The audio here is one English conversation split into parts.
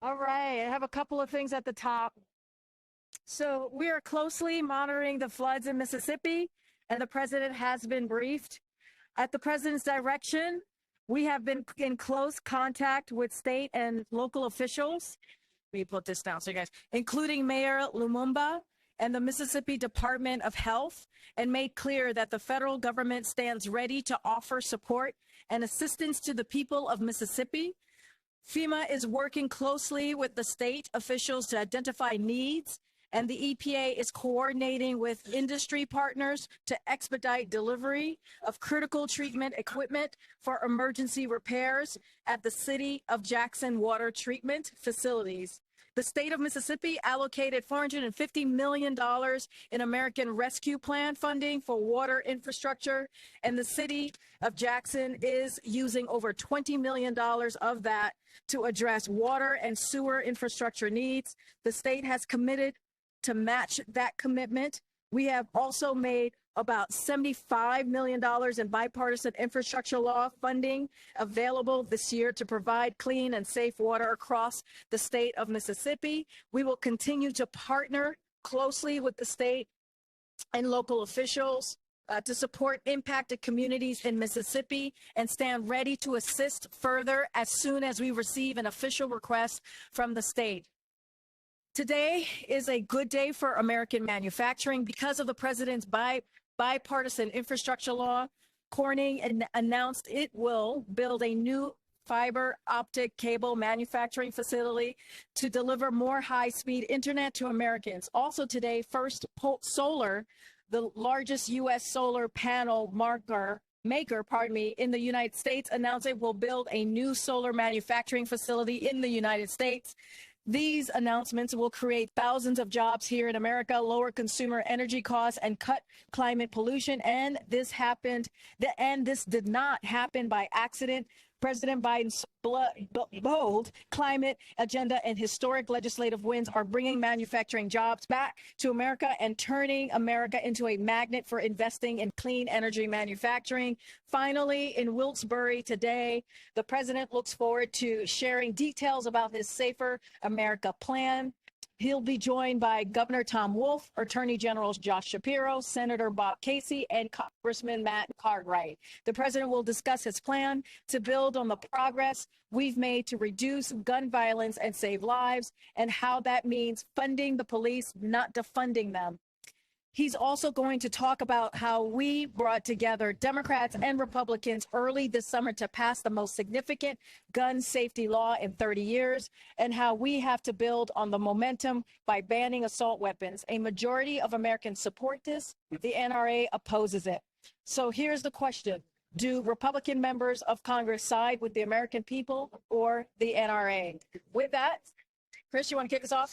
All right, I have a couple of things at the top. So we are closely monitoring the floods in Mississippi, and the president has been briefed. At the president's direction, we have been in close contact with state and local officials. Let me put this down so you guys, including Mayor Lumumba and the Mississippi Department of Health, and made clear that the federal government stands ready to offer support and assistance to the people of Mississippi. FEMA is working closely with the state officials to identify needs, and the EPA is coordinating with industry partners to expedite delivery of critical treatment equipment for emergency repairs at the City of Jackson water treatment facilities. The state of Mississippi allocated $450 million in American Rescue Plan funding for water infrastructure, and the City of Jackson is using over $20 million of that to address water and sewer infrastructure needs. The state has committed to match that commitment. We have also made about $75 million in bipartisan infrastructure law funding available this year to provide clean and safe water across the state of Mississippi. We will continue to partner closely with the state and local officials to support impacted communities in Mississippi and stand ready to assist further as soon as we receive an official request from the state. Today is a good day for American manufacturing because of the president's bipartisan infrastructure law. Corning announced it will build a new fiber optic cable manufacturing facility to deliver more high-speed internet to Americans. Also today, First Solar, the largest U.S. solar panel maker in the United States, announced it will build a new solar manufacturing facility in the United States. These announcements will create thousands of jobs here in America, lower consumer energy costs, and cut climate pollution. And this did not happen by accident. President Biden's bold climate agenda and historic legislative wins are bringing manufacturing jobs back to America and turning America into a magnet for investing in clean energy manufacturing. Finally, in Wilkes-Barre today, the president looks forward to sharing details about his Safer America plan. He'll be joined by Governor Tom Wolf, Attorney General Josh Shapiro, Senator Bob Casey, and Congressman Matt Cartwright. The president will discuss his plan to build on the progress we've made to reduce gun violence and save lives, and how that means funding the police, not defunding them. He's also going to talk about how we brought together Democrats and Republicans early this summer to pass the most significant gun safety law in 30 years, and how we have to build on the momentum by banning assault weapons. A majority of Americans support this. The NRA opposes it. So here's the question. Do Republican members of Congress side with the American people or the NRA? With that, Chris, you want to kick us off?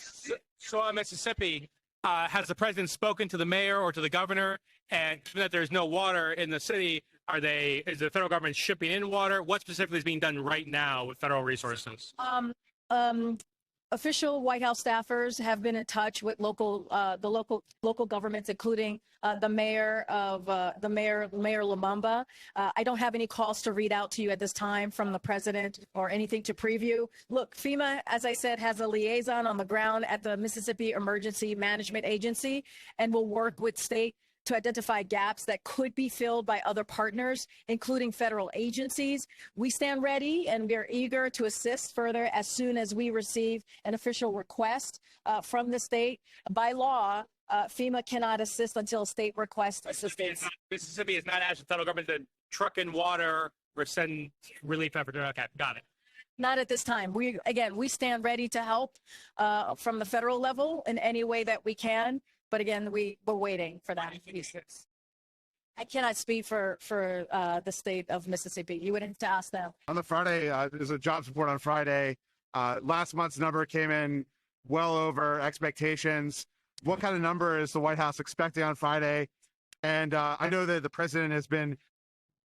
So on Mississippi, has the president spoken to the mayor or to the governor? And given that there's no water in the city, is the federal government shipping in water? What specifically is being done right now with federal resources? Official White House staffers have been in touch with local governments, including Mayor Lumumba. I don't have any calls to read out to you at this time from the president or anything to preview. Look, FEMA, as I said, has a liaison on the ground at the Mississippi Emergency Management Agency and will work with state to identify gaps that could be filled by other partners, including federal agencies. We stand ready and we're eager to assist further as soon as we receive an official request from the state. By law, FEMA cannot assist until state requests assistance. Mississippi is not asking the federal government to truck in water or send relief efforts. Okay, got it. Not at this time. We stand ready to help from the federal level in any way that we can. But again, we're waiting for that. I cannot speak for the state of Mississippi. You would have to ask them. On the Friday, there's a jobs report on Friday. Last month's number came in well over expectations. What kind of number is the White House expecting on Friday? And I know that the president has been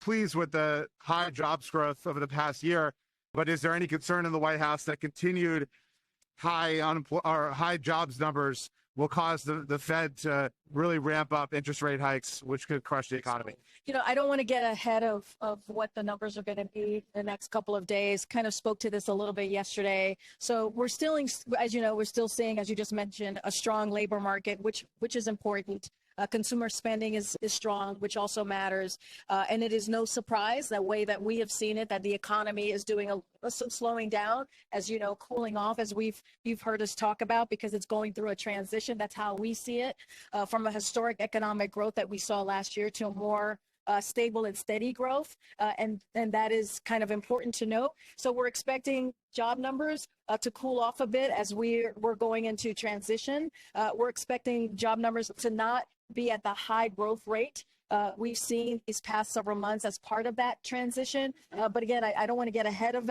pleased with the high jobs growth over the past year, but is there any concern in the White House that continued high jobs numbers will cause the Fed to really ramp up interest rate hikes, which could crush the economy? I don't want to get ahead of what the numbers are going to be the next couple of days. Kind of spoke to this a little bit yesterday. So we're still, as you know, we're still seeing, as you just mentioned, a strong labor market, which is important. Consumer spending is strong, which also matters. And it is no surprise that way that we have seen it, that the economy is doing slowing down, as you know, cooling off, as you've heard us talk about, because it's going through a transition. That's how we see it, from a historic economic growth that we saw last year to a more stable and steady growth. And that is kind of important to note. So we're expecting job numbers to cool off a bit as we're going into transition. We're expecting job numbers to not be at the high growth rate we've seen these past several months as part of that transition. But again, I don't want to get ahead of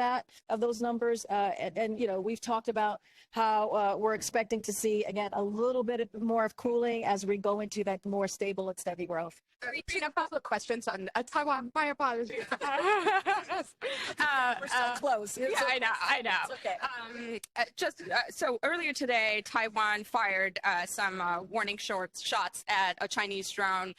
those numbers. And we've talked about how we're expecting to see, again, a little bit more of cooling as we go into that more stable and steady growth. Karine, a couple of questions on Taiwan. My apologies. We're so close. Yeah, I know. It's okay. So earlier today, Taiwan fired some warning shots at a Chinese drone.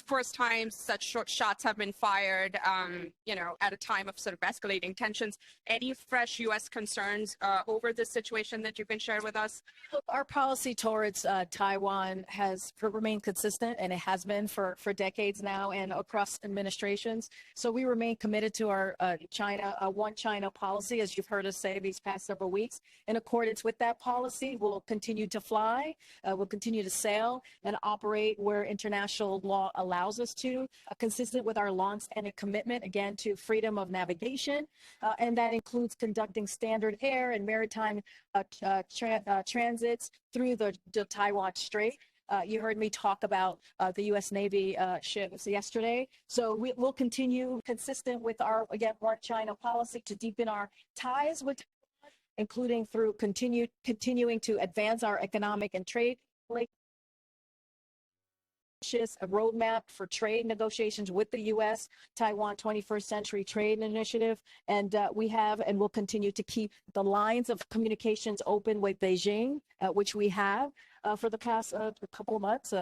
First time such short shots have been fired, at a time of sort of escalating tensions. Any fresh U.S. concerns over this situation that you can share with us? Look, our policy towards Taiwan has remained consistent, and it has been for decades now and across administrations. So we remain committed to our one China policy, as you've heard us say these past several weeks. In accordance with that policy, we'll continue to fly, we'll continue to sail and operate where international law allows us to, consistent with our longstanding commitment, again, to freedom of navigation. And that includes conducting standard air and maritime transits through the Taiwan Strait. You heard me talk about the U.S. Navy ships yesterday. So we'll continue consistent with our, again, one China policy to deepen our ties with Taiwan, including through continuing to advance our economic and trade relations, a roadmap for trade negotiations with the U.S. Taiwan 21st Century Trade Initiative, and we have and will continue to keep the lines of communications open with Beijing, which we have for the past couple of months,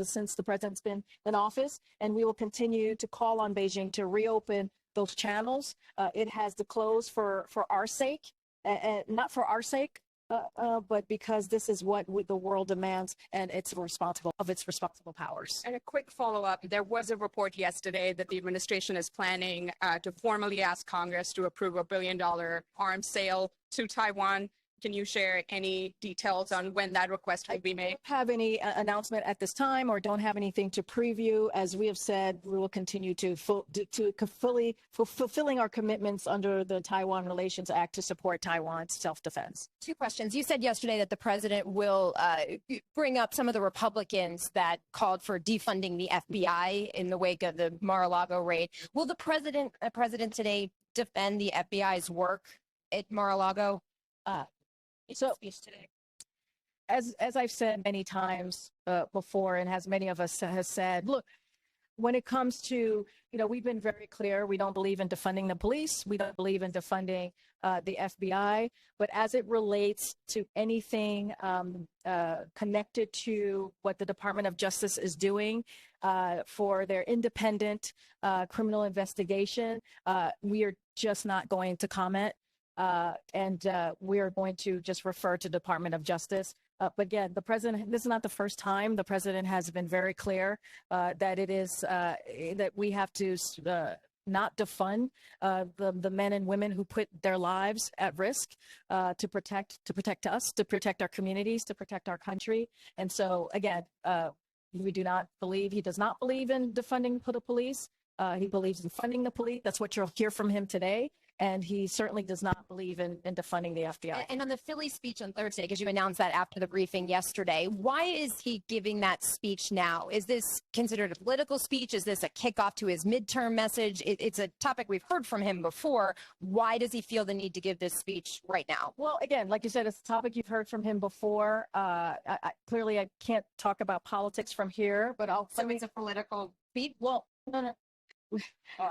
since the president's been in office, and we will continue to call on Beijing to reopen those channels. It has to close for our sake, not for our sake, but because this is what the world demands, and it's responsible powers. And a quick follow-up, there was a report yesterday that the administration is planning to formally ask Congress to approve a $1 billion arms sale to Taiwan. Can you share any details on when that request will be made? I don't have any announcement at this time, or don't have anything to preview. As we have said, we will continue to fulfilling our commitments under the Taiwan Relations Act to support Taiwan's self-defense. Two questions. You said yesterday that the president will bring up some of the Republicans that called for defunding the FBI in the wake of the Mar-a-Lago raid. Will the president today defend the FBI's work at Mar-a-Lago? So, as I've said many times before, and as many of us has said, look, when it comes to, we've been very clear, we don't believe in defunding the police, we don't believe in defunding the FBI, but as it relates to anything connected to what the Department of Justice is doing for their independent criminal investigation, we are just not going to comment. And we are going to just refer to Department of Justice. But again, the president, this is not the first time the president has been very clear that it is that we have to not defund the men and women who put their lives at risk to protect us, to protect our communities, to protect our country. And so again, he does not believe in defunding the police. He believes in funding the police. That's what you'll hear from him today. And he certainly does not believe in defunding the FBI. And on the Philly speech on Thursday, because you announced that after the briefing yesterday, why is he giving that speech now? Is this considered a political speech? Is this a kickoff to his midterm message? It's a topic we've heard from him before. Why does he feel the need to give this speech right now? Well, again, like you said, it's a topic you've heard from him before. Clearly, I can't talk about politics from here, but So it's a political speech? Well, no.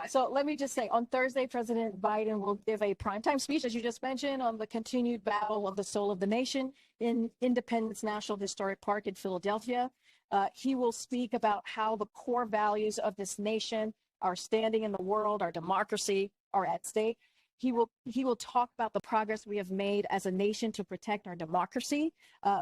So let me just say, on Thursday, President Biden will give a primetime speech, as you just mentioned, on the continued battle of the soul of the nation in Independence National Historic Park in Philadelphia. He will speak about how the core values of this nation, our standing in the world, our democracy, are at stake. He will talk about the progress we have made as a nation to protect our democracy,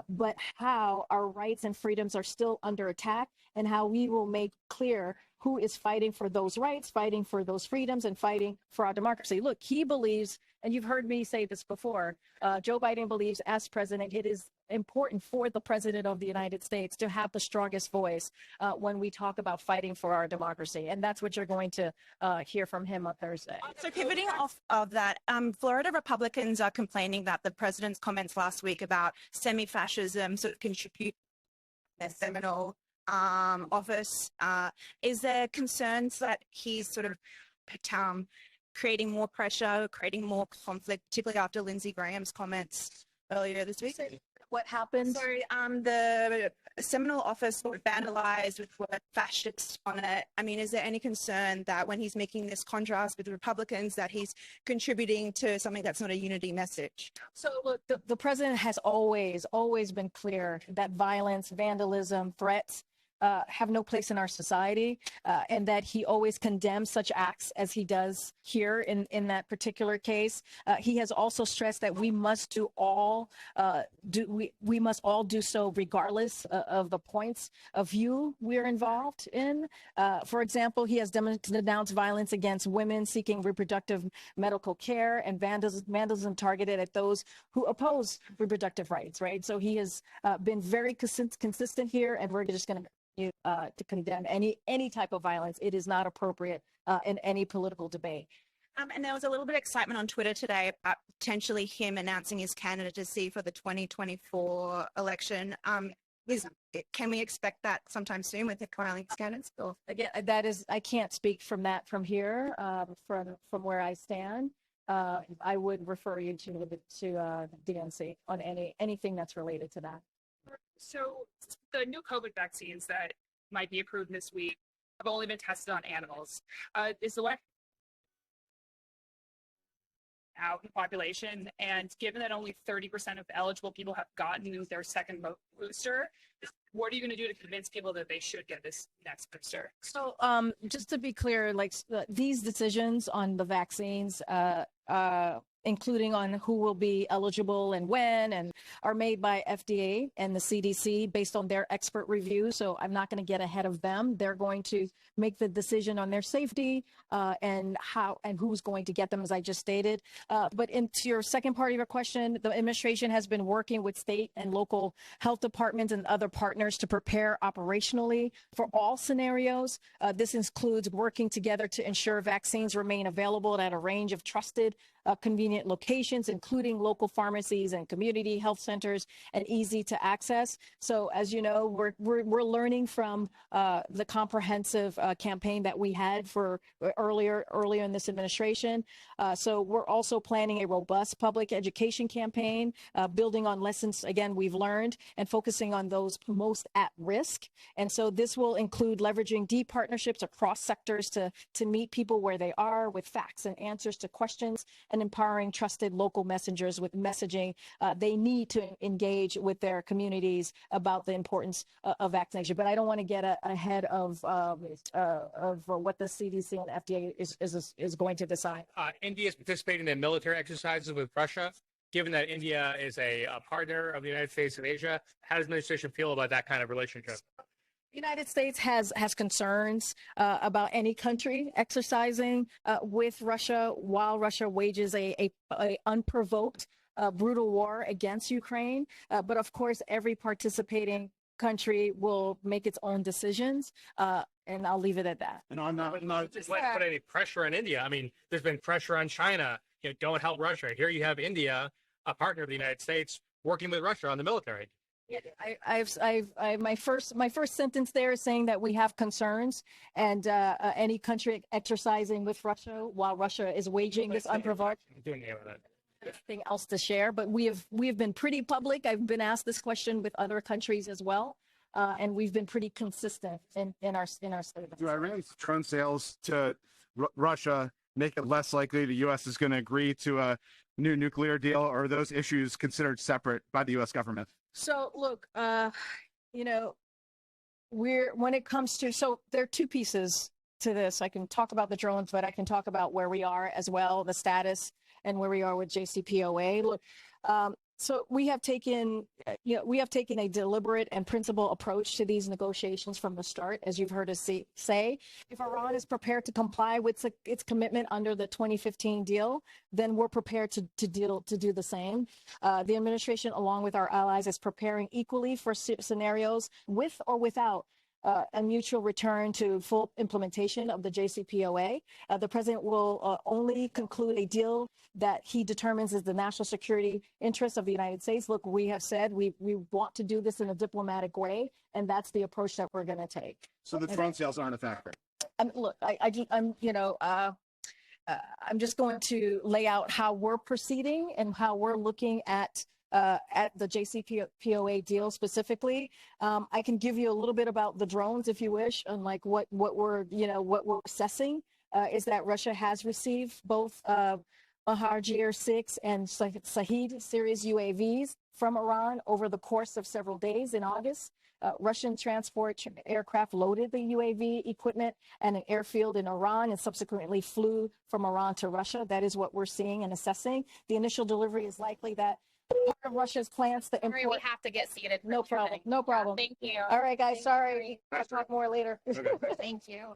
but how our rights and freedoms are still under attack, and how we will make clear who is fighting for those rights, fighting for those freedoms, and fighting for our democracy. Look, he believes, and you've heard me say this before, Joe Biden believes as president, it is important for the president of the United States to have the strongest voice when we talk about fighting for our democracy. And that's what you're going to hear from him on Thursday. So pivoting off of that, Florida Republicans are complaining that the president's comments last week about semi-fascism sort of contribute their seminal office. Is there concerns that he's sort of creating more pressure, creating more conflict, particularly after Lindsey Graham's comments earlier this week? What happened? Sorry, the Seminole office was vandalized with the word fascist on it. I mean, is there any concern that when he's making this contrast with the Republicans that he's contributing to something that's not a unity message? So look, the president has always been clear that violence, vandalism, threats have no place in our society, and that he always condemns such acts as he does here in that particular case. He has also stressed that we must we must all do so regardless of the points of view we're involved in. For example, he has denounced violence against women seeking reproductive medical care and vandalism targeted at those who oppose reproductive rights, right? So he has been very consistent here, and we're just going to to condemn any type of violence. It is not appropriate in any political debate. And there was a little bit of excitement on Twitter today about potentially him announcing his candidacy for the 2024 election. Can we expect that sometime soon with the filing his candidates? Or? Again, I can't speak from here, from where I stand. I would refer you to DNC on anything that's related to that. So the new COVID vaccines that might be approved this week have only been tested on animals. Is the one out in the population? And given that only 30% of eligible people have gotten their second booster, what are you going to do to convince people that they should get this next booster? So just to be clear, like these decisions on the vaccines, including on who will be eligible and when, and are made by FDA and the CDC based on their expert review. So I'm not going to get ahead of them. They're going to make the decision on their safety and how and who's going to get them, as I just stated. But into your second part of your question, the administration has been working with state and local health departments and other partners to prepare operationally for all scenarios. This includes working together to ensure vaccines remain available at a range of trusted, convenient locations, including local pharmacies and community health centers, and easy to access. So, as you know, we're learning from the comprehensive campaign that we had for earlier in this administration. So we're also planning a robust public education campaign, building on lessons again we've learned and focusing on those most at risk. And so this will include leveraging deep partnerships across sectors to meet people where they are with facts and answers to questions, and empowering trusted local messengers with messaging they need to engage with their communities about the importance of vaccination. But I don't want to get ahead of what the CDC and FDA is going to decide. India is participating in military exercises with Russia. Given that India is a partner of the United States in Asia, how does the administration feel about that kind of relationship? The United States has concerns about any country exercising with Russia while Russia wages a unprovoked, brutal war against Ukraine. But of course, every participating country will make its own decisions, and I'll leave it at that. And on that, Let's put any pressure on India. I mean, there's been pressure on China. Don't help Russia. Here you have India, a partner of the United States, working with Russia on the military. Yeah, my first sentence there is saying that we have concerns, and any country exercising with Russia while Russia is waging this unprovoked. Anything else to share? But we have been pretty public. I've been asked this question with other countries as well. and we've been pretty consistent in our statements. Do Iran's drone sales to Russia make it less likely the U.S. is going to agree to a new nuclear deal, or are those issues considered separate by the U.S. government? So look, you know, when it comes to, so there are two pieces to this. I can talk about the drones, but I can talk about where we are as well, the status and where we are with JCPOA. Look, so we have taken a deliberate and principled approach to these negotiations from the start, as you've heard us say. If Iran is prepared to comply with its commitment under the 2015 deal, then we're prepared to do the same. The administration, along with our allies, is preparing equally for scenarios with or without a mutual return to full implementation of the JCPOA. The president will only conclude a deal that he determines is the national security interest of the United States. Look, we have said we want to do this in a diplomatic way, and that's the approach that we're going to take. So the drone sales aren't a factor. Look, I'm just going to lay out how we're proceeding and how we're looking at the JCPOA deal specifically. I can give you a little bit about the drones if you wish, and like what we're assessing is that Russia has received both Maharjir 6 and Sahid series UAVs from Iran over the course of several days in August. Russian transport aircraft loaded the UAV equipment at an airfield in Iran and subsequently flew from Iran to Russia. That is what we're seeing and assessing. The initial delivery is likely that part of Russia's plans to import. We have to get seated. No problem. No problem. Thank you. All right, guys. Sorry. I'll talk more later. Okay. Thank you.